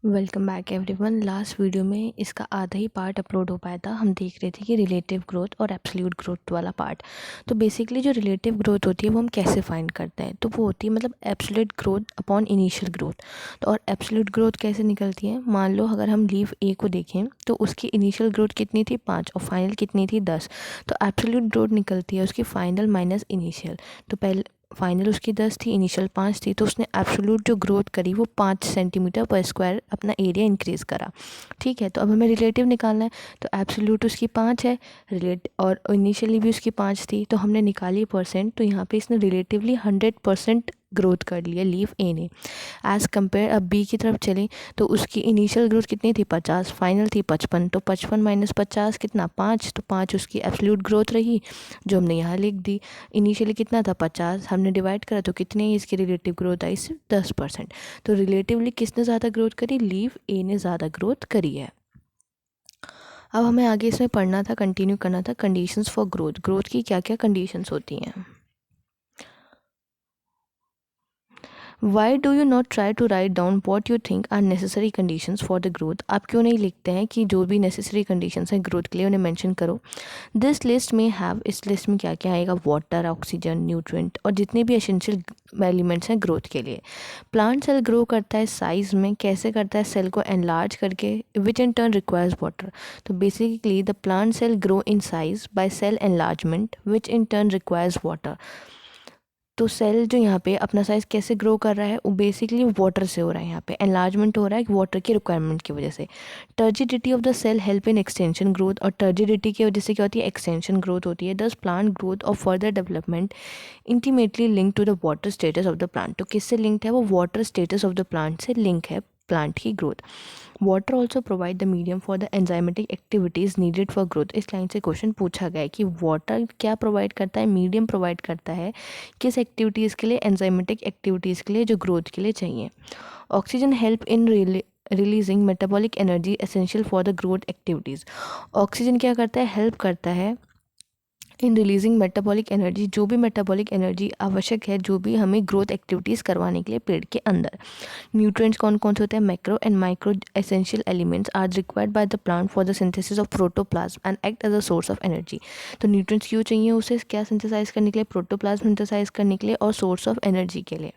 Welcome back everyone. Last video में इसका आधा ही पार्ट अपलोड हो पाया था। हम देख रहे थे कि रिलेटिव ग्रोथ और एब्सोल्यूट ग्रोथ वाला पार्ट। तो बेसिकली जो रिलेटिव ग्रोथ होती है वो हम कैसे फाइंड करते हैं, तो वो होती है मतलब absolute growth upon initial growth. तो और एब्सोल्यूट ग्रोथ कैसे निकलती है, मान लो अगर हम लीव ए को देखें तो उसकी इनिशियल ग्रोथ कितनी थी 5 और फाइनल कितनी थी 10। तो एब्सोल्यूट ग्रोथ निकलती है उसकी फाइनल माइनस इनिशियल। तो पहले फाइनल उसकी 10 थी, इनिशियल 5 थी, तो उसने एब्सोल्यूट जो ग्रोथ करी वो 5 सेंटीमीटर पर स्क्वायर अपना एरिया इंक्रीज़ करा। ठीक है, तो अब हमें रिलेटिव निकालना है। तो एब्सोल्यूट उसकी 5 है, रिलेट और इनिशियली भी उसकी 5 थी, तो हमने निकाली परसेंट। तो यहाँ पे इसने रिलेटिवली 100% ग्रोथ कर लिया लीव ए ने। एज़ कम्पेयर अब बी की तरफ चलें तो उसकी इनिशियल ग्रोथ कितनी थी 50, फाइनल थी 55। तो 55 माइनस 50 कितना 5, तो 5 उसकी एब्सोल्यूट ग्रोथ रही जो हमने यहाँ लिख दी। इनिशियली कितना था 50, हमने डिवाइड करा तो कितने इसकी रिलेटिव ग्रोथ आई सिर्फ 10%। तो रिलेटिवली किसने ज़्यादा ग्रोथ करी, लीव ए ने ज़्यादा ग्रोथ करी है। अब हमें आगे इसमें पढ़ना था, कंटिन्यू करना था कंडीशंस फॉर ग्रोथ। ग्रोथ की क्या क्या कंडीशंस होती हैं। Why do you not try to write down what you think are necessary conditions for the growth. आप क्यों नहीं लिखते हैं कि जो भी नेसेसरी कंडीशंस हैं ग्रोथ के लिए उन्हें मेंशन करो। दिस लिस्ट में हैव, इस लिस्ट में क्या क्या आएगा, वाटर, ऑक्सीजन, न्यूट्रिएंट और जितने भी एसेंशियल एलिमेंट्स हैं ग्रोथ के लिए। प्लांट सेल ग्रो करता है साइज में, कैसे करता है, सेल को एनलार्ज करके, which in turn requires water. तो basically the plant cell grow in size by cell enlargement which in turn requires water. तो सेल जो यहाँ पे अपना साइज कैसे ग्रो कर रहा है, वो बेसिकली वाटर से हो रहा है। यहाँ पे एनलार्जमेंट हो रहा है वाटर की रिक्वायरमेंट की वजह से। Turgidity of the cell help in extension growth, और टर्जिडिटी की वजह से क्या होती है, एक्सटेंशन ग्रोथ होती है। दस प्लांट ग्रोथ और further development intimately link to the water status of the plant. तो किससे लिंक्ड है, वो water status of the plant से लिंक है प्लांट की growth. Water also provide the medium for the enzymatic activities needed for growth. इस line से question पूछा गया है कि वाटर क्या प्रोवाइड करता है, मीडियम प्रोवाइड करता है किस एक्टिविटीज़ के लिए, एंजाइमेटिक एक्टिविटीज़ के लिए जो ग्रोथ के लिए चाहिए। Oxygen help in releasing metabolic energy essential for the growth activities. Oxygen क्या करता है, हेल्प करता है इन रिलीजिंग मेटाबॉलिक एनर्जी, जो भी मेटाबॉलिक एनर्जी आवश्यक है जो भी हमें ग्रोथ एक्टिविटीज़ करवाने के लिए पेड़ के अंदर। न्यूट्रिएंट्स कौन कौन से होते हैं, macro and micro essential elements are required by the plant for the synthesis of protoplasm and act as a source of energy. तो न्यूट्रिएंट्स क्यों चाहिए उसे, क्या सिंथेसाइज करने के लिए, प्रोटोप्लाज्म सिंथेसाइज करने के लिए और सोर्स ऑफ एनर्जी के लिए।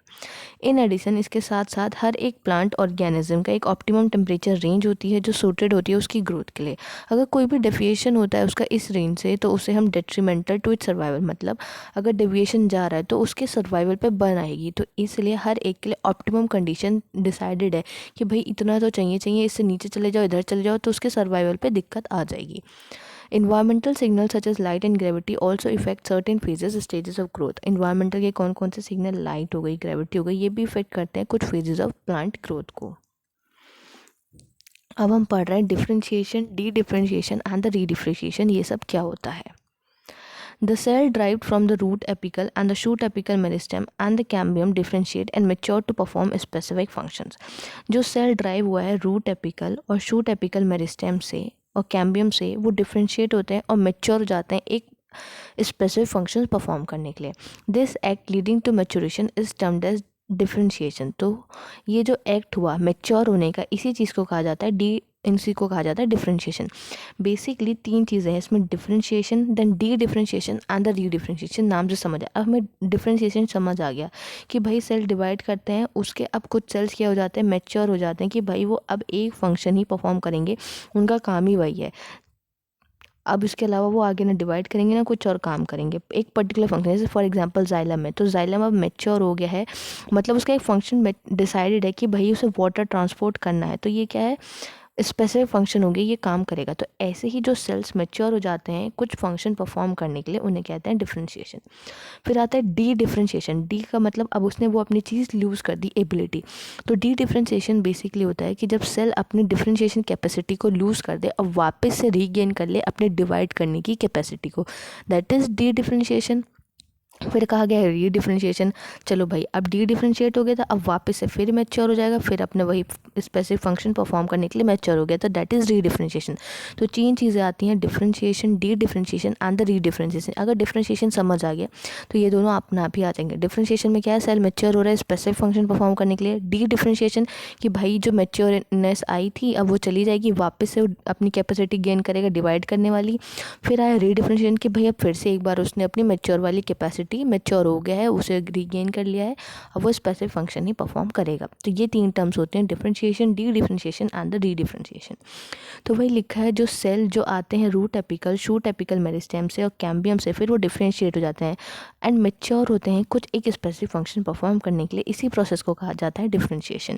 इन एडिशन इसके साथ साथ हर एक प्लांट ऑर्गेनिज्म का एक ऑप्टिमम टेम्परेचर रेंज होती है जो सूटेड होती है उसकी ग्रोथ के लिए। अगर कोई भी डेविएशन होता है उसका इस रेंज से तो उसे हम डेट्रीमेंटल टू इट्स सर्वाइवल, मतलब अगर डेविएशन जा रहा है तो उसके सर्वाइवल पे बर्न आएगी। तो इसलिए हर एक के लिए ऑप्टिमम कंडीशन डिसाइडेड है कि भाई इतना तो चाहिए, इससे नीचे चले जाओ, इधर चले जाओ तो उसके सर्वाइवल पे दिक्कत आ जाएगी। Environmental signals such as light and gravity also affect certain phases stages of growth। Environmental के कौन कौन से सिग्नल, लाइट हो गई, ग्रेविटी हो गई, ये भी इफेक्ट करते हैं कुछ फेजेस ऑफ प्लांट ग्रोथ को। अब हम पढ़ रहे हैं differentiation, dedifferentiation and the रीडिफरेंशिएशन। ये सब क्या होता है। The cell derived from the root apical and the shoot apical meristem and the cambium differentiate and mature to perform specific functions। जो सेल ड्राइव हुआ है रूट एपिकल और shoot apical meristem से और कैम्बियम से, वो डिफ्रेंशिएट होते हैं और मेच्योर हो जाते हैं एक स्पेसिफिक फंक्शंस परफॉर्म करने के लिए। This act leading to maturation is termed as differentiation. तो ये जो एक्ट हुआ मेच्योर होने का, इसी चीज़ को कहा जाता है इसी को कहा जाता है डिफ्रेंशिएशन। बेसिकली तीन चीज़ें हैं इसमें, differentiation, then dedifferentiation and the redifferentiation. नाम से समझ आया। अब हमें डिफ्रेंशिएशन समझ आ गया कि भाई सेल डिवाइड करते हैं, उसके अब कुछ सेल्स क्या हो जाते हैं, मैच्योर हो जाते हैं कि भाई वो अब एक फंक्शन ही परफॉर्म करेंगे, उनका काम ही वही है। अब इसके अलावा वो आगे ना डिवाइड करेंगे ना कुछ और काम करेंगे, एक पर्टिकुलर फंक्शन। जैसे फॉर एग्जांपल जाइलम है, तो जाइलम अब मैच्योर हो गया है, मतलब उसका एक फंक्शन डिसाइडेड है कि भाई उसे वाटर ट्रांसपोर्ट करना है, तो ये क्या है, स्पेसिफिक फंक्शन हो गया, ये काम करेगा। तो ऐसे ही जो सेल्स मैच्योर हो जाते हैं कुछ फंक्शन परफॉर्म करने के लिए, उन्हें कहते हैं डिफरेंशिएशन। फिर आता है डी डिफरेंशिएशन। डी का मतलब अब उसने वो अपनी चीज़ लूज़ कर दी, एबिलिटी। तो डी डिफरेंशिएशन बेसिकली होता है कि जब सेल अपनी डिफरेंशिएशन कैपेसिटी को लूज़ कर दे और वापस से रीगेन कर ले अपने डिवाइड करने की कैपेसिटी को, दैट इज़ डी डिफरेंशिएशन। फिर कहा गया है री डिफ्रेंशिएशन। चलो भाई अब डी डिफ्रेंशिएट हो गया था, अब वापस से फिर मैच्योर हो जाएगा, फिर अपने वही स्पेसिफिक फंक्शन परफॉर्म करने के लिए मैच्योर हो गया, तो दैट इज़ री डिफ्रेंशिएशन। तो 3 चीज़ें आती हैं, differentiation, D differentiation and the री डिफ्रेंशिएशन। अगर डिफ्रेंशिएशन समझ आ गया तो ये दोनों अपने आप ही आ जाएंगे। डिफ्रेंशिएशन में क्या है, सेल मैच्योर हो रहा है स्पेसिफिक फंक्शन परफॉर्म करने के लिए। डी डिफ्रेंशिएशन कि भाई जो मैच्योरनेस आई थी अब वो चली जाएगी, वापस से अपनी कैपेसिटी गेन करेगा डिवाइड करने वाली। फिर आया री डिफ्रेंशिएशन कि भाई अब फिर से एक बार उसने अपनी मैच्योर वाली कैपेसिटी, मैच्योर हो गया है, उसे रीगेन कर लिया है, अब वो स्पेसिफिक फंक्शन ही परफॉर्म करेगा। तो ये 3 टर्म्स होते हैं, differentiation, dedifferentiation and the redifferentiation. तो वही लिखा है जो सेल जो आते हैं root apical, shoot apical meristem से और कैम्बियम से, फिर वो डिफरेंशिएट हो जाते हैं एंड मैच्योर होते हैं कुछ एक स्पेसिफिक फंक्शन परफॉर्म करने के लिए। इसी प्रोसेस को कहा जाता है डिफरेंशिएशन।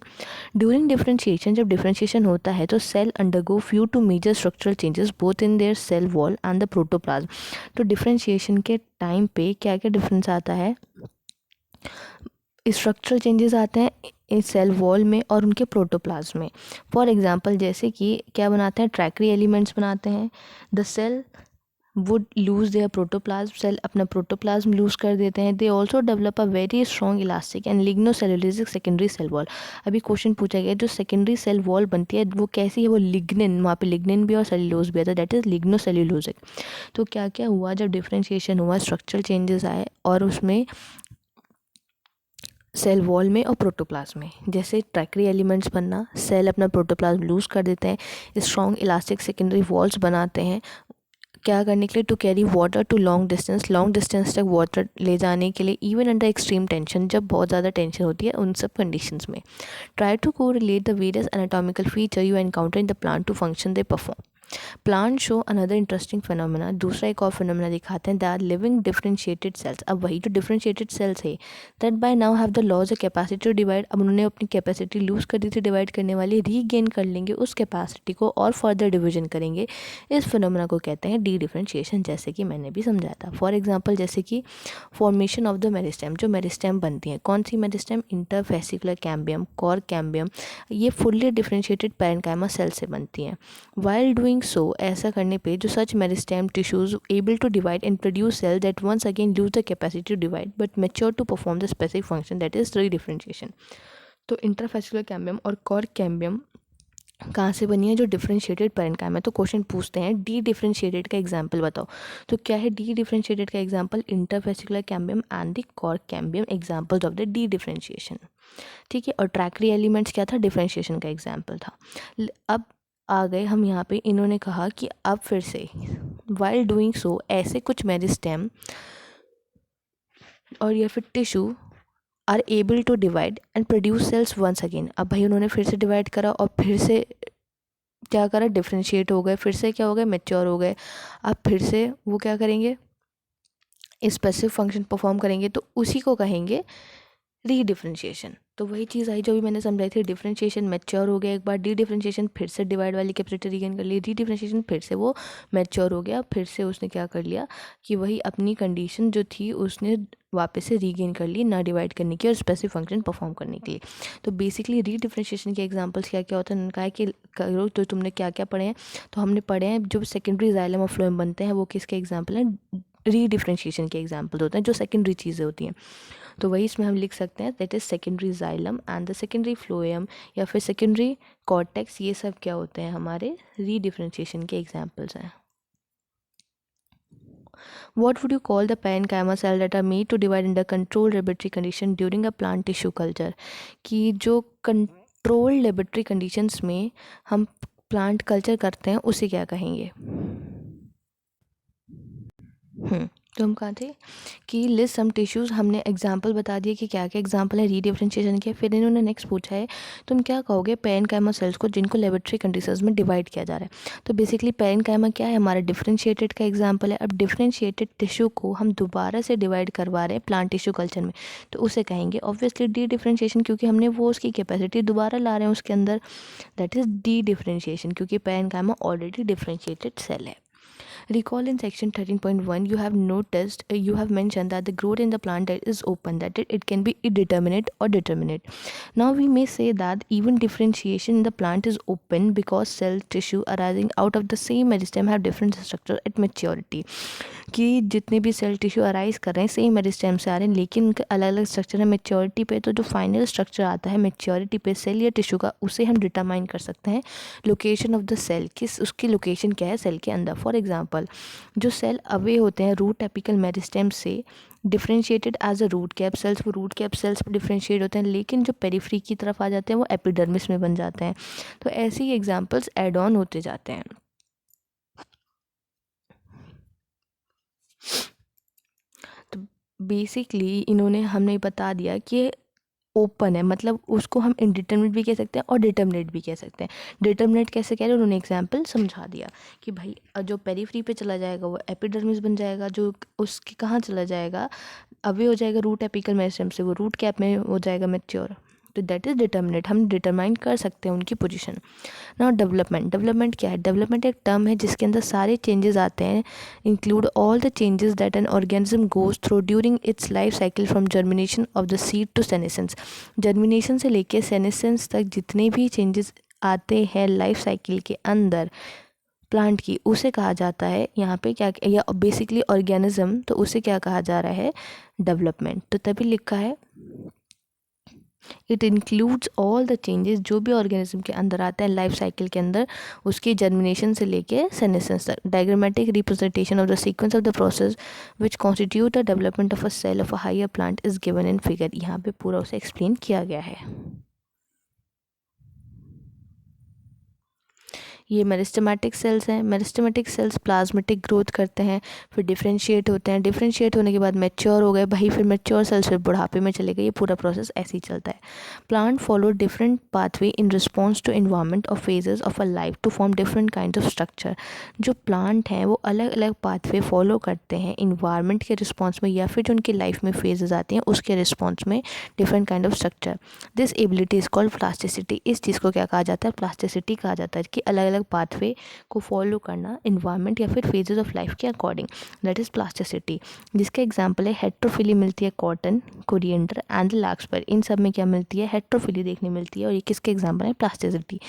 ड्यूरिंग डिफरेंशिएशन, जब डिफरेंशिएशन होता है तो cell undergo few to major structural changes both in their cell wall and the protoplasm. तो डिफरेंशिएशन के टाइम पे क्या क्या डिफरेंस आता है, स्ट्रक्चरल चेंजेस आते हैं इस सेल वॉल में और उनके प्रोटोप्लाज्म में। फॉर एग्जांपल जैसे कि क्या बनाते हैं, ट्रैक्री एलिमेंट्स बनाते हैं। The cell would lose their protoplasm, cell अपना प्रोटोप्लाज्म लूज कर देते हैं। They also develop a very strong elastic and lignocellulosic secondary cell wall. अभी क्वेश्चन पूछा गया जो सेकेंडरी सेल वॉल बनती है वो कैसी है, वो लिग्निन, वहाँ पे लिग्निन भी और सेल्यूलोज भी आता है, दैट इज लिग्नोसेल्यूलोजिक। तो क्या क्या हुआ जब डिफ्रेंशिएशन हुआ, स्ट्रक्चरल चेंजेस आए और उसमें सेल वॉल में और प्रोटोप्लाज्म में। जैसे ट्रैक्री एलिमेंट्स बनना, सेल अपना प्रोटोप्लाज्म लूज कर देते हैं, स्ट्रॉन्ग इलास्टिक सेकेंडरी वॉल्स बनाते हैं, क्या करने के लिए, to carry water to long distance तक वाटर ले जाने के लिए, इवन अंडर एक्सट्रीम टेंशन, जब बहुत ज़्यादा टेंशन होती है उन सब कंडीशंस में। Try to correlate the various anatomical feature you encounter in the plant to function they perform. Plant show another interesting phenomena, दूसरा एक और फिनोमेना दिखाते हैं, that are living differentiated cells. अब वही जो डिफरेंशिएटेड सेल्स है that by now have the lost a capacity to divide, अब उन्होंने अपनी कैपेसिटी लूज कर दी थी डिवाइड करने वाली, रीगेन कर लेंगे उस कैपेसिटी को और फर्दर डिवीजन करेंगे। इस फिनोमेना को कहते हैं डी डिफरेंशिएशन, जैसे कि मैंने भी समझाया था। फॉर एग्जाम्पल जैसे कि फॉर्मेशन ऑफ द मेरिस्टेम, जो मेरिस्टेम बनती है, कौन सी meristem, interfascicular cambium, cork cambium, ये फुल्ली डिफरेंशिएटेड पैरेन्काइमा सेल से बनती हैं। वाइल डूइंग सो, ऐसा करने पे जो such meristem tissues able to divide and produce cell that once again lose the capacity to divide but mature to perform the specific function, that is redifferentiation. तो interfascicular cambium और cork cambium कहाँ से बनी है, जो differentiated parenchyma है। तो question पूछते हैं डी डिफरेंशिएटेड का एग्जाम्पल बताओ। तो क्या है डी डिफरेंशिएटेड का example, interfascicular cambium and the core cambium, examples of the D differentiation. ठीक है, और ट्रैक्री एलिमेंट्स क्या था, डिफरेंशिएशन का एग्जाम्पल था। अब आ गए हम यहाँ पे, इन्होंने कहा कि अब फिर से वाइल डूइंग सो, ऐसे कुछ मेरिस्टेम और या फिर tissue are able to divide and produce cells once again. अब भाई उन्होंने फिर से डिवाइड करा और फिर से क्या करा, डिफ्रेंशिएट हो गए, फिर से क्या हो गए, मैच्योर हो गए। अब फिर से वो क्या करेंगे, स्पेसिफिक फंक्शन परफॉर्म करेंगे, तो उसी को कहेंगे री डिफरेंशिएशन। तो वही चीज़ आई जो भी मैंने समझाई थी, डिफरेंशिएशन मैच्योर हो गया एक बार, डी डिफरेंशिएशन फिर से डिवाइड वाली कैपेसिटी रीगेन कर ली, डी डिफरेंशिएशन फिर से वो मैच्योर हो गया, फिर से उसने क्या कर लिया कि वही अपनी कंडीशन जो थी उसने वापस से रीगेन कर ली, ना डिवाइड करने की और स्पेसिफिक फंक्शन परफॉर्म करने के लिए। तो बेसिकली री डिफरेंशिएशन के एग्जांपल्स क्या क्या होते हैं, उन्होंने कहा है कि करो तो तुमने क्या क्या पढ़े हैं। तो हमने पढ़े हैं जो सेकेंडरी जाइलम और फ्लोएम बनते हैं वो किसके एग्जाम्पल हैं, री डिफरेंशिएशन के एग्जाम्पल होते हैं, जो सेकेंडरी चीज़ें होती हैं। तो वही इसमें हम लिख सकते हैं that is secondary xylem and the secondary phloem या फिर सेकेंडरी कॉर्टेक्स, ये सब क्या होते हैं, हमारे री डिफरेंशिएशन के एग्जाम्पल्स हैं। What would you call the parenchyma cell that are made to divide under controlled laboratory condition during a plant tissue culture? कि जो controlled laboratory conditions में हम plant culture करते हैं उसे क्या कहेंगे। तो हम कहाँ थे कि लिस्ट सम टिश्यूज़, हमने एग्जांपल बता दिए कि क्या क्या एग्जांपल है री डिफरेंशिएशन के। फिर इन्होंने नेक्स्ट पूछा है तुम क्या कहोगे पैरेन्काइमा सेल्स को जिनको लेबोरेटरी कंडीशंस में डिवाइड किया जा रहा है। तो बेसिकली पैरेन्काइमा क्या है, हमारा डिफरेंशिएटेड का एग्जांपल है। अब डिफरेंशिएटेड टिश्यू को हम दोबारा से डिवाइड करवा रहे हैं प्लांट टिश्यू कल्चर में, तो उसे कहेंगे ऑब्वियसली डी डिफरेंशिएशन, क्योंकि हमने वो उसकी कैपेसिटी दोबारा ला रहे हैं उसके अंदर, दैट इज़ डी डिफरेंशिएशन, क्योंकि पैरेन्काइमा ऑलरेडी डिफरेंशिएटेड सेल है। Recall in section 13.1 you have mentioned that the growth in the plant is open, that it can be indeterminate or determinate. Now we may say that even differentiation in the plant is open because cell tissue arising out of the same meristem have different structure at maturity. कि जितने भी cell tissue arise कर रहे हैं same meristem से आ रहे हैं, लेकिन उनके अलग अलग स्ट्रक्चर है मेच्योरिटी पे। तो जो फाइनल स्ट्रक्चर आता है मेच्योरिटी पे सेल या टिश्यू का, उसे हम डिटरमाइन कर सकते हैं लोकेशन ऑफ द सेल, किस उसकी लोकेशन क्या है सेल के अंदर। फॉर एग्जांपल जो सेल अवे होते हैं रूट एपिकल मेरिस्टेम से differentiated as a root cap cells, वो रूट कैप सेल्स पर डिफ्रेंशिएट होते हैं, लेकिन जो पेरिफ्री की तरफ आ जाते हैं वो एपिडर्मिस में बन जाते हैं। तो ऐसे ही एग्जाम्पल्स एड ऑन होते जाते हैं। तो बेसिकली इन्होंने हमने बता दिया कि ओपन है, मतलब उसको हम इनडिटर्मिनेट भी कह सकते हैं और डिटर्मिनेट भी कह सकते हैं। डिटर्मिनेट कैसे कह रहे हैं उन्होंने एग्जाम्पल समझा दिया कि भाई जो पेरीफ्री पे चला जाएगा वो एपिडर्मिस बन जाएगा, जो उसके कहाँ चला जाएगा अवे हो जाएगा रूट एपिकल मेरिस्टेम से, वो रूट कैप में हो जाएगा मैच्योर। तो दैट इज़ डिटर्मिनेट, हम डिटरमाइन कर सकते हैं उनकी पोजीशन। नाउ डेवलपमेंट क्या है? डेवलपमेंट एक टर्म है जिसके अंदर सारे चेंजेस आते हैं, include all the changes that an organism goes through during its life cycle from germination of the seed to senescence. Germination से लेके सेनेसेंस तक जितने भी चेंजेस आते हैं लाइफ साइकिल के अंदर प्लांट की, उसे कहा जाता है यहाँ पे क्या, या बेसिकली ऑर्गेनिज्म, तो उसे क्या कहा जा रहा है? डेवलपमेंट। तो तभी लिखा है it includes all the changes जो भी ऑर्गेनिज्म के अंदर आते हैं लाइफ साइकिल के अंदर, उसकी जर्मिनेशन से लेके सेनेसेंस तक। Diagrammatic representation of the sequence of the process which constitute the development of a cell of a higher plant is given in figure. यहाँ पे पूरा उसे एक्सप्लेन किया गया है। ये मेरिस्टेमेटिक सेल्स हैं। मेरिस्टेमेटिक सेल्स प्लाज्मेटिक ग्रोथ करते हैं, फिर डिफ्रेंशिएट होते हैं, डिफ्रेंशिएट होने के बाद मैच्योर हो गए भाई, फिर मैच्योर सेल्स फिर बुढ़ापे में चले गए। ये पूरा प्रोसेस ऐसे ही चलता है। Plant follow different pathway in response to environment और phases of a life to form different kind of structure. जो प्लांट हैं वो अलग अलग पाथवे फॉलो करते हैं इन्वायरमेंट के रिस्पॉन्स में, या फिर जो उनकी लाइफ में फेजेस आती हैं उसके रिस्पॉन्स में different kind of structure. This ability is called plasticity. इस चीज़ को क्या कहा जाता है? प्लास्टिसिटी कहा जाता है, कि अलग अलग पाथवे को फॉलो करना इन्वायरमेंट या फिर फेजेस ऑफ लाइफ के अकॉर्डिंग, दैट इज प्लास्टिसिटी। जिसका एग्जांपल है हेट्रोफिली मिलती है कॉटन, कोरिएंडर एंड लार्कस्पर। इन सब में क्या मिलती है? हेट्रोफिली देखने मिलती है, और ये किसके एग्जांपल है? प्लास्टिसिटी।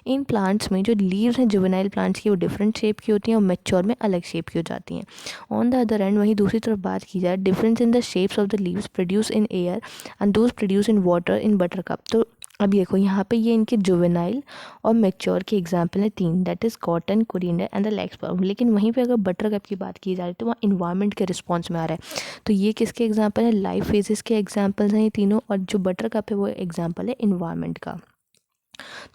इन प्लांट्स में जो लीव्स हैं जुवेनाइल प्लांट्स की वो डिफरेंट शेप की होती हैं और मैच्योर में अलग शेप की हो जाती हैं। ऑन द अदर एंड वहीं दूसरी तरफ बात की जाए, difference in the shapes of the leaves produce in air and those produce in water in buttercup. तो अब देखो यहाँ पे ये इनके जुवेनाइल और मैच्योर के एग्जाम्पल हैं तीन, that is cotton, coriander and the larkspur. लेकिन वहीं पे अगर बटर कप की बात की जाए तो वहाँ इन्वायरमेंट के रिस्पॉन्स में आ रहा है। तो ये किसके एग्जाम्पल है? लाइफ फेजेस के एग्जाम्पल्स हैं ये तीनों, और जो बटर कप है वो एग्जाम्पल है इन्वायरमेंट का।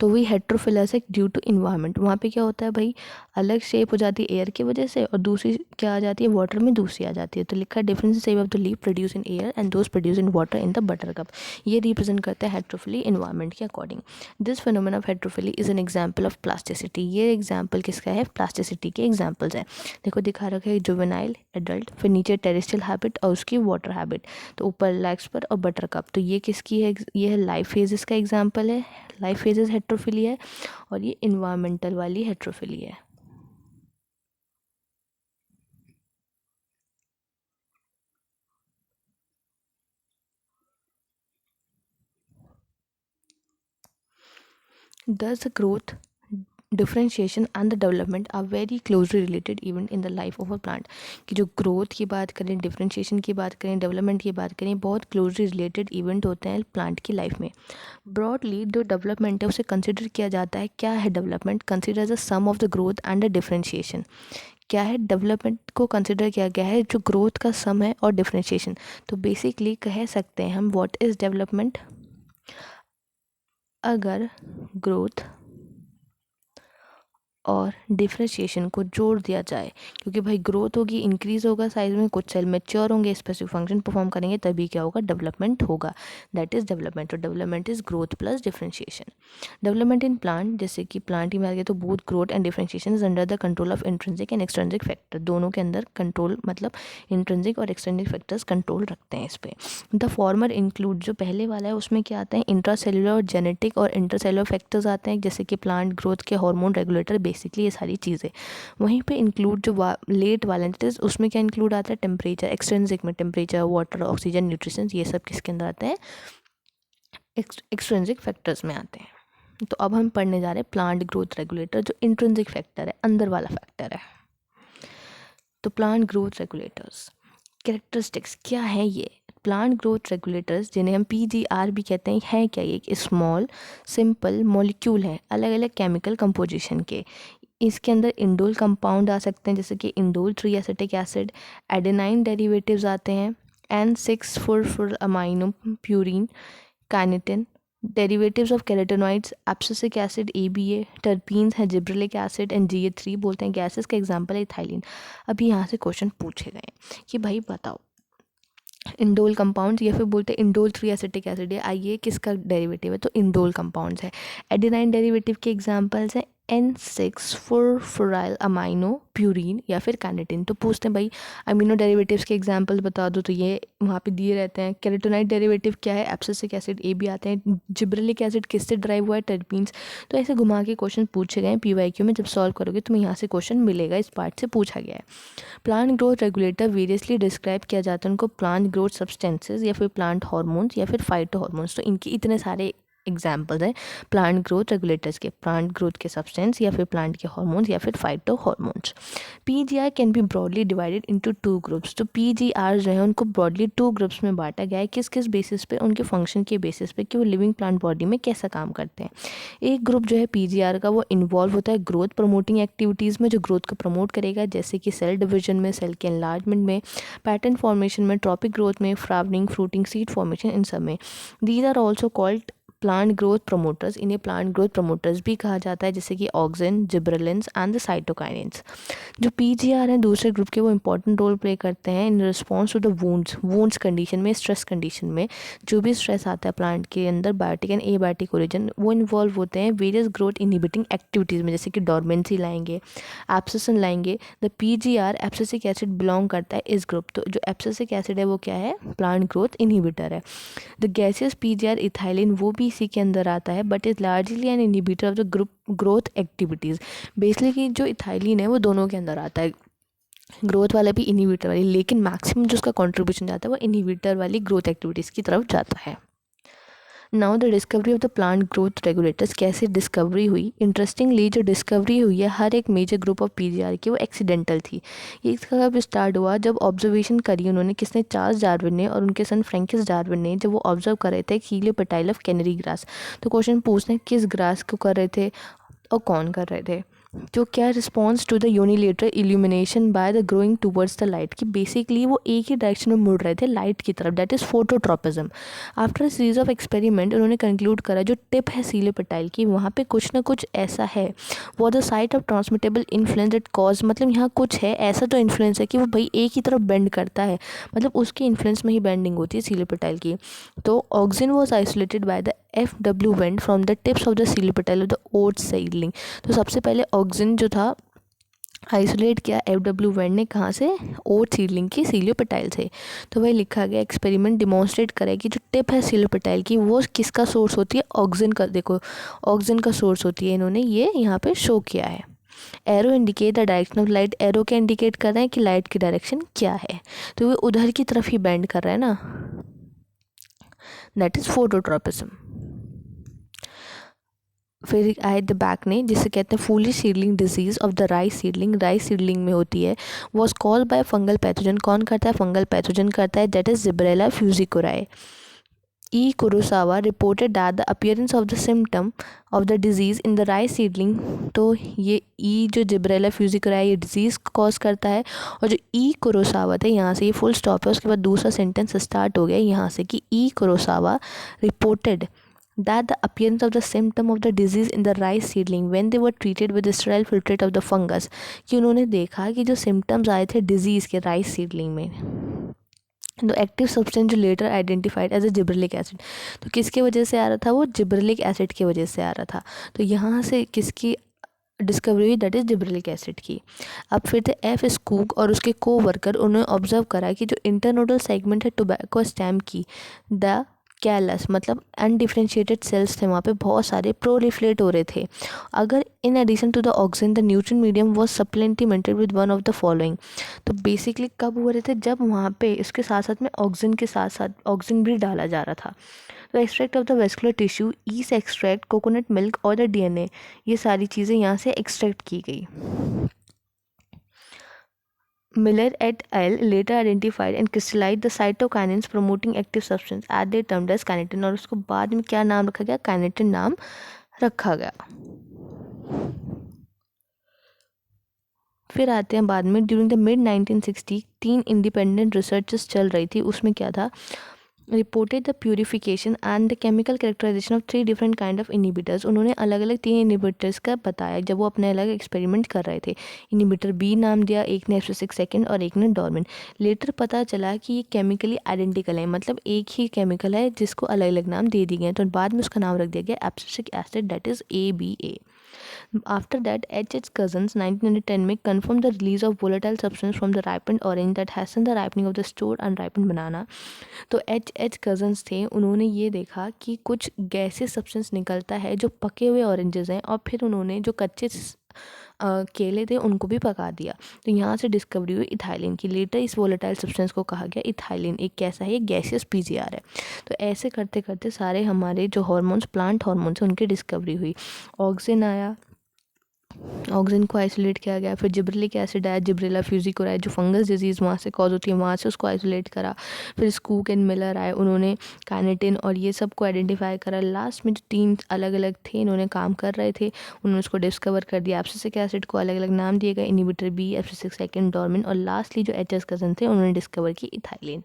तो वही हेट्रोफिलस है ड्यू टू इन्वायरमेंट। वहाँ पे क्या होता है भाई, अलग शेप हो जाती है एयर की वजह से, और दूसरी क्या आ जाती है? वाटर में दूसरी आ जाती है। तो लिखा है difference shape of the leaf produce in air and those produce in water in the butter cup. ये रिप्रेजेंट करता है हेट्रोफिली इन्वायरमेंट के according. This phenomena of heterophylly is an example of plasticity. ये एग्जाम्पल किसका है? Plasticity के examples हैं। देखो दिखा रखा है जुवेनाइल, एडल्ट, फिर नीचे टेरेस्ट्रियल हैबिट और उसकी वाटर हैबिट, तो ऊपर लार्कस्पर और बटर कप। तो ये किसकी है? ये है लाइफ फेजेस का एग्जाम्पल है, लाइफ फेजेस हेट्रोफिली है, और ये इन्वायरमेंटल वाली हेट्रोफिली है। Thus the growth, differentiation and the development are very closely related event in the life of a plant. कि जो ग्रोथ की बात करें, डिफ्रेंशिएशन की बात करें, डेवलपमेंट की बात करें, बहुत क्लोजली रिलेटेड इवेंट होते हैं प्लांट की लाइफ में। ब्रॉडली जो डेवलपमेंट है उसे कंसिडर किया जाता है, क्या है development? Consider the sum of the growth and the differentiation. क्या है? डेवलपमेंट को कंसिडर किया गया है जो ग्रोथ का सम है और डिफ्रेंशिएशन। तो बेसिकली कह सकते हैं हम व्हाट इज़ डेवलपमेंट, अगर ग्रोथ और डिफ्रेंशिएशन को जोड़ दिया जाए, क्योंकि भाई ग्रोथ होगी, इंक्रीज होगा साइज में, कुछ सेल मैच्योर होंगे, स्पेसिफिक फंक्शन परफॉर्म करेंगे, तभी क्या होगा? डेवलपमेंट होगा, दैट इज डेवलपमेंट। तो development is growth plus differentiation. Development in plant, जैसे कि प्लांट ही में तो both growth and differentiation is under the control of intrinsic and extrinsic factor. दोनों के अंदर कंट्रोल, मतलब इंट्रिंसिक और एक्सट्रिंसिक फैक्टर्स कंट्रोल रखते हैं इस पर। द फॉर्मर इंक्लूड, जो पहले वाला है उसमें क्या आता है? इंट्रासेलुलर और जेनेटिक और इंटरसेलुलर फैक्टर्स आते हैं, जैसे कि प्लांट ग्रोथ के हार्मोन रेगुलेटर बेसिकली ये सारी चीज़ें। वहीं पे इंक्लूड जो लेट वाला एंटिटीज उसमें क्या इंक्लूड आता है, टेम्परेचर, एक्सट्रिंसिक में टेम्परेचर, वाटर, ऑक्सीजन, न्यूट्रिशन, ये सब किसके अंदर आते हैं, एक्सट्रिंसिक फैक्टर्स में आते हैं। तो अब हम पढ़ने जा रहे हैं प्लांट ग्रोथ रेगुलेटर, जो इंट्रिंसिक फैक्टर है, अंदर वाला फैक्टर है। तो प्लांट ग्रोथ रेगुलेटर्स कैरेक्टरिस्टिक्स क्या है ये प्लांट ग्रोथ रेगुलेटर्स, जिन्हें हम PGR भी कहते हैं, है क्या, ये एक स्मॉल सिंपल मॉलिक्यूल है अलग अलग केमिकल कंपोजिशन के। इसके अंदर इंडोल कंपाउंड आ सकते हैं, जैसे कि indole tree acetic acid, adenine derivatives आते हैं, N6 amino purine, kinetin, derivatives of carotenoids, abscisic acid ABA, terpenes है, जिब्रेलिक एसिड एंड GA3 बोलते हैं। गैसेस का एग्जांपल है इथाइलिन। अभी यहाँ से क्वेश्चन पूछे गए कि भाई बताओ इंडोल कंपाउंड्स या फिर बोलते हैं इंडोल 3 एसिटिक एसिड है, आइए किसका डेरिवेटिव है, तो इंडोल कंपाउंड्स है। एडेनाइन डेरिवेटिव के एग्जांपल्स हैं N6 अमाइनो प्यूरिन या फिर काइनेटिन। तो पूछते हैं भाई अमीनो डेरिवेटिव्स के एग्जांपल्स बता दो, तो ये वहाँ पे दिए रहते हैं। कैरोटेनॉइड डेरिवेटिव क्या है, एब्सिसिक एसिड AB आते हैं। जिब्रेलिक एसिड किससे ड्राइव हुआ है, टर्पीन्स। तो ऐसे घुमा के क्वेश्चन पूछे गए हैं PYQ में, जब सॉल्व करोगे तुम्हें यहाँ से क्वेश्चन मिलेगा, इस पार्ट से पूछा गया है। Plant growth regulator variously describe किया जाता है उनको प्लांट ग्रोथ सब्सटेंसेस या फिर प्लांट हार्मोन्स या फिर फाइटो हार्मोन्स। तो इनके इतने सारे एग्जाम्पल्स हैं प्लांट ग्रोथ रेगुलेटर्स के, प्लांट ग्रोथ के सब्सटेंस या फिर प्लांट के हार्मोन्स या फिर phyto hormones. PGR can be broadly divided into 2 groups. तो PGR जो है उनको ब्रॉडली 2 ग्रुप्स में बांटा गया है। किस किस बेसिस पे, उनके फंक्शन के बेसिस पे कि वो लिविंग प्लांट बॉडी में कैसा काम करते हैं। एक ग्रुप जो है PGR का वो इन्वॉल्व होता है ग्रोथ प्रमोटिंग एक्टिविटीज़ में, जो ग्रोथ को प्रमोट करेगा, जैसे कि सेल डिवीजन में, सेल के एनलार्जमेंट में, पैटर्न फॉर्मेशन में, ट्रॉपिक ग्रोथ में, फ्लावरिंग, फ्रूटिंग, सीड फॉर्मेशन, इन सब में। These are also called plant growth promoters. इन्हें प्लांट ग्रोथ प्रमोटर्स भी कहा जाता है, जैसे कि auxin, gibberellins and the cytokinins. जो PGR हैं दूसरे ग्रुप के, वो इंपॉर्टेंट रोल प्ले करते हैं in response to the wounds condition में, स्ट्रेस कंडीशन में। जो भी स्ट्रेस आता है प्लांट के अंदर, बायोटिक एंड एबायोटिक ओरिजिन, वो इन्वॉल्व होते हैं वेरियस ग्रोथ इनहिबिटिंग एक्टिविटीज़ में, जैसे कि डॉर्मेंसी लाएंगे, एब्सिसन लाएंगे। The PGR abscisic acid belong करता है इस ग्रुप। तो जो एब्सिसिक एसिड है वो क्या है, प्लांट ग्रोथ इनहिबिटर है। द गैसियस PGR इथाइलिन वो भी इसी के अंदर आता है, but is largely an inhibitor of the group growth activities. Basically जो इथाइलिन है वो दोनों के अंदर आता है, ग्रोथ वाला भी इनहिबिटर वाली, लेकिन मैक्सिमम जो उसका कंट्रीब्यूशन जाता है वो इनहिबिटर वाली ग्रोथ एक्टिविटीज़ की तरफ जाता है। Now the discovery of the plant growth regulators, कैसे डिस्कवरी हुई। इंटरेस्टिंगली जो डिस्कवरी हुई है हर एक मेजर ग्रुप ऑफ PGR की, वो एक्सीडेंटल थी। ये इसका कब स्टार्ट हुआ, जब ऑब्जर्वेशन करी उन्होंने, किसने, चार्ल्स डार्विन ने और उनके सन फ्रैंकिस डार्विन ने, जब वो ऑब्जर्व कर रहे थे हीलियोपेटाइल ऑफ कैनरी ग्रास। तो क्वेश्चन पूछते हैं किस ग्रास को कर रहे थे और कौन कर रहे थे। जो क्या response to the unilateral illumination by the growing towards the light, कि बेसिकली वो एक ही डायरेक्शन में मुड़ रहे थे लाइट की तरफ, that is phototropism. After a series of experiment उन्होंने कंक्लूड करा जो टिप है हीलियोपेटाइल की, वहाँ पे कुछ ना कुछ ऐसा है, वो the site of transmittable influence that cause, मतलब यहाँ कुछ है ऐसा तो इन्फ्लुएंस है कि वो भाई एक ही तरफ बेंड करता है, मतलब उसके इन्फ्लुएंस में ही बेंडिंग होती है हीलियोपेटाइल की। तो auxin was isolated by the FW Went from the tips of the coleoptile of the oat seedling. तो सबसे पहले ऑक्सिन जो था आइसोलेट किया FW वेंट ने, कहाँ से, ओट सीडलिंग की हीलियोपेटाइल से। तो वही लिखा गया एक्सपेरिमेंट डिमॉन्स्ट्रेट करे कि जो टिप है हीलियोपेटाइल की वो किसका सोर्स होती है, ऑक्सिन का। देखो ऑक्सिन का सोर्स होती है, इन्होंने ये यहाँ पे शो किया है। Arrow indicate the direction of light, arrow क्या इंडिकेट कर रहे हैं कि लाइट की डायरेक्शन क्या है, तो वो उधर की तरफ ही बेंड कर रहा है ना, दैट इज फोटोट्रोपिज्म। फिर आए द बैक ने, जिसे कहते हैं foolish seedling disease of the rice seedling, rice seedling में होती है, was called by fungal pathogen. कौन करता है, फंगल पैथोजन करता है, that is Gibberella fujikuroi. E. Kurosawa reported that the appearance of the symptom of the disease in the rice seedling, तो ये E जो जिब्रेला फ्यूजिकोराई ये डिजीज़ कॉज करता है, और जो E. कुरोसावा थे, यहाँ से ये फुल स्टॉप है, उसके बाद दूसरा सेंटेंस स्टार्ट हो गया यहाँ से कि E. Kurosawa reported that the appearance of the symptom of the disease in the rice seedling when they were treated with the sterile filtrate of the fungus, कि उन्होंने देखा कि जो सिम्टम्स आए थे डिजीज़ के राइस सीडलिंग में, तो एक्टिव सब्सटेंस जो later identified as a gibberellic acid, तो किसके वजह से आ रहा था, वो जिब्रेलिक एसिड की वजह से आ रहा था। तो यहाँ से किसकी डिस्कवरी हुई, दैट इज जिब्रेलिक एसिड की। अब फिर थे F. स्कूक और उसके को वर्कर, उन्होंने ऑब्जर्व करा कि जो इंटरनोडल सेगमेंट है टोबैको स्टेम की, द कैलस मतलब अनडिफरेंशिएटेड सेल्स थे वहाँ पे, बहुत सारे प्रोलिफरेट हो रहे थे। अगर in addition to the oxygen the nutrient medium was supplemented with one of the following. तो बेसिकली कब हो रहे थे, जब वहाँ पे इसके साथ साथ में ऑक्सीजन के साथ साथ ऑक्सीजन भी डाला जा रहा था। तो extract of the vascular tissue, east extract, coconut milk और द डीएनए, ये सारी चीज़ें यहाँ से एक्सट्रैक्ट की गई। Miller et al. Later identified and crystallized the cytokinins promoting active substance as they termed as kinetin, और उसको बाद में क्या नाम रखा गया, kinetin नाम रखा गया। फिर आते हैं बाद में, during the mid 1960 3 independent researches चल रही थी। उसमें क्या था, reported the purification and the chemical characterization of 3 different kind of inhibitors. उन्होंने अलग अलग 3 इनिबिटर्स का बताया जब वो अपने अलग एक्सपेरिमेंट कर रहे थे। इनिबिटर बी नाम दिया, एक ने एप्सिसिक सेकेंड और एक ने डोरमिन। लेटर पता चला कि ये केमिकली आइडेंटिकल है, मतलब एक ही केमिकल है जिसको अलग अलग नाम दे दिए गए, तो बाद में उसका नाम रख दिया गया abscisic acid, that is ABA। After that, H. Cousins 1910 में confirmed the release of volatile substance from the ripened orange that hastened the ripening of the stored unripened banana। तो H. Cousins थे, उन्होंने ये देखा कि कुछ गैसेस सब्सटेंस निकलता है जो पके हुए ऑरेंजेस हैं, और फिर उन्होंने जो कच्चे केले थे उनको भी पका दिया। तो यहाँ से डिस्कवरी हुई इथाइलिन की। लेटर इस वोलेटाइल सब्सटेंस को कहा गया इथाइलिन। एक कैसा है, ये गैसियस PGR है। तो ऐसे करते करते सारे हमारे जो हार्मोन्स, प्लांट हार्मोन्स, उनकी डिस्कवरी हुई। ऑक्सीजन आया, ऑक्सीजन को आइसोलेट किया गया। फिर जिब्रेलिक एसिड आया, जिब्रेला फ्यूजिकोराई, जो फंगस डिजीज़ वहाँ से कॉज होती है, वहाँ से उसको आइसोलेट करा। फिर स्कूक एंड मिलर आए, उन्होंने काइनेटिन और ये सब को आइडेंटिफाई करा। लास्ट में जो 3 अलग अलग थे, इन्होंने काम कर रहे थे, उन्होंने उसको डिस्कवर कर दिया। एब्सिसिक एसिड को अलग अलग नाम दिए गए, इनिबिटर बी, एब्सिसिक सेकेंड, डोरमिन, और लास्टली जो एच कज़न थे उन्होंने डिस्कवर की इथाइलिन।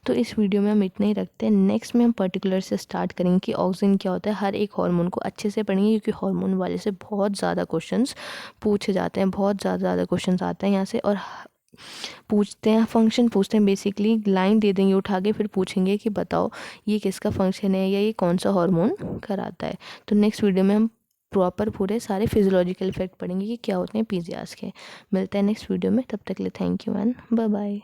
तो इस वीडियो में हम इतना ही रखते हैं। नेक्स्ट में हम पर्टिकुलर से स्टार्ट करेंगे कि ऑक्सीजन क्या होता है। हर एक हार्मोन को अच्छे से पढ़ेंगे, क्योंकि हार्मोन वाले से बहुत ज़्यादा क्वेश्चंस पूछे जाते हैं, बहुत ज़्यादा क्वेश्चंस आते हैं यहाँ से। और पूछते हैं, फंक्शन पूछते हैं, बेसिकली लाइन दे देंगे उठा के, फिर पूछेंगे कि बताओ ये किसका फंक्शन है या ये कौन सा हार्मोन कराता है। तो नेक्स्ट वीडियो में हम प्रॉपर पूरे सारे फिजियोलॉजिकल इफेक्ट पढ़ेंगे कि क्या होते हैं PGRs के। मिलते हैं नेक्स्ट वीडियो में, तब तक के लिए thank you and bye bye.